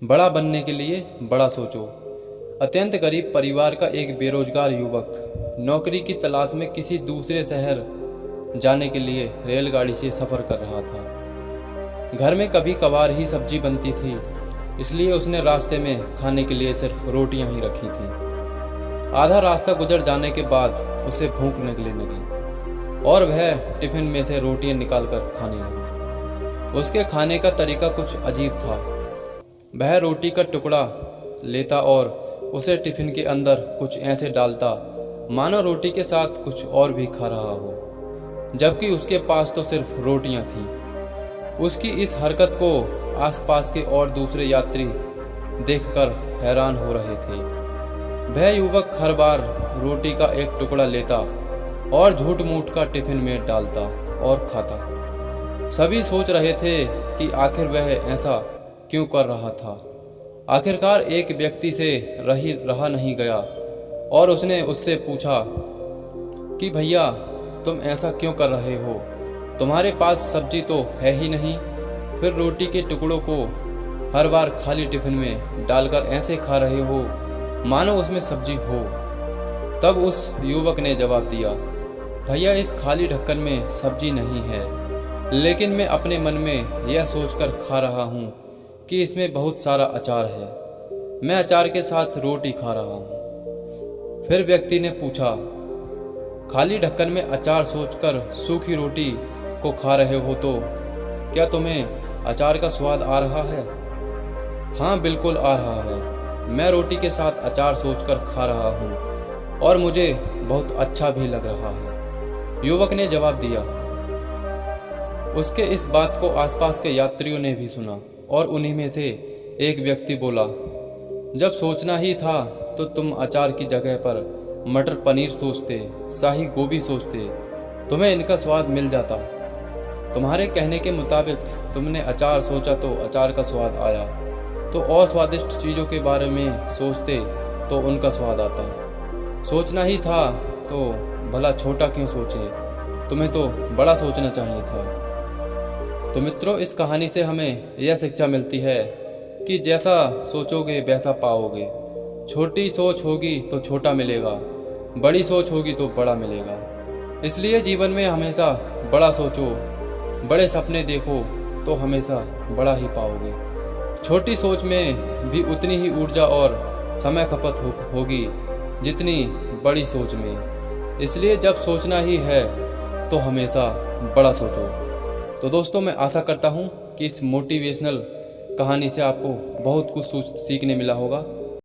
बड़ा बनने के लिए बड़ा सोचो। अत्यंत गरीब परिवार का एक बेरोजगार युवक नौकरी की तलाश में किसी दूसरे शहर जाने के लिए रेलगाड़ी से सफ़र कर रहा था। घर में कभी कभार ही सब्जी बनती थी, इसलिए उसने रास्ते में खाने के लिए सिर्फ रोटियां ही रखी थी। आधा रास्ता गुजर जाने के बाद उसे भूख लगने लगी और वह टिफिन में से रोटियां निकालकर खाने लगा। उसके खाने का तरीका कुछ अजीब था। वह रोटी का टुकड़ा लेता और उसे टिफिन के अंदर कुछ ऐसे डालता मानो रोटी के साथ कुछ और भी खा रहा हो, जबकि उसके पास तो सिर्फ रोटियां थीं। उसकी इस हरकत को आसपास के और दूसरे यात्री देखकर हैरान हो रहे थे। वह युवक हर बार रोटी का एक टुकड़ा लेता और झूठ मूठ का टिफिन में डालता और खाता। सभी सोच रहे थे कि आखिर वह ऐसा क्यों कर रहा था। आखिरकार एक व्यक्ति से रहा नहीं गया और उसने उससे पूछा कि भैया, तुम ऐसा क्यों कर रहे हो? तुम्हारे पास सब्जी तो है ही नहीं, फिर रोटी के टुकड़ों को हर बार खाली टिफिन में डालकर ऐसे खा रहे हो मानो उसमें सब्जी हो। तब उस युवक ने जवाब दिया, भैया, इस खाली ढक्कन में सब्जी नहीं है, लेकिन मैं अपने मन में यह सोचकर खा रहा हूँ कि इसमें बहुत सारा अचार है। मैं अचार के साथ रोटी खा रहा हूँ। फिर व्यक्ति ने पूछा, खाली ढक्कन में अचार सोचकर सूखी रोटी को खा रहे हो तो क्या तुम्हें अचार का स्वाद आ रहा है? हाँ, बिल्कुल आ रहा है। मैं रोटी के साथ अचार सोचकर खा रहा हूँ और मुझे बहुत अच्छा भी लग रहा है, युवक ने जवाब दिया। उसके इस बात को आसपास के यात्रियों ने भी सुना और उन्हीं में से एक व्यक्ति बोला, जब सोचना ही था तो तुम अचार की जगह पर मटर पनीर सोचते, शाही गोभी सोचते, तुम्हें इनका स्वाद मिल जाता। तुम्हारे कहने के मुताबिक तुमने अचार सोचा तो अचार का स्वाद आया, तो और स्वादिष्ट चीज़ों के बारे में सोचते तो उनका स्वाद आता। सोचना ही था तो भला छोटा क्यों सोचे? तुम्हें तो बड़ा सोचना चाहिए था। तो मित्रों, इस कहानी से हमें यह शिक्षा मिलती है कि जैसा सोचोगे वैसा पाओगे। छोटी सोच होगी तो छोटा मिलेगा, बड़ी सोच होगी तो बड़ा मिलेगा। इसलिए जीवन में हमेशा बड़ा सोचो, बड़े सपने देखो तो हमेशा बड़ा ही पाओगे। छोटी सोच में भी उतनी ही ऊर्जा और समय खपत होगी जितनी बड़ी सोच में। इसलिए जब सोचना ही है तो हमेशा बड़ा सोचो। तो दोस्तों, मैं आशा करता हूँ कि इस मोटिवेशनल कहानी से आपको बहुत कुछ सीखने मिला होगा।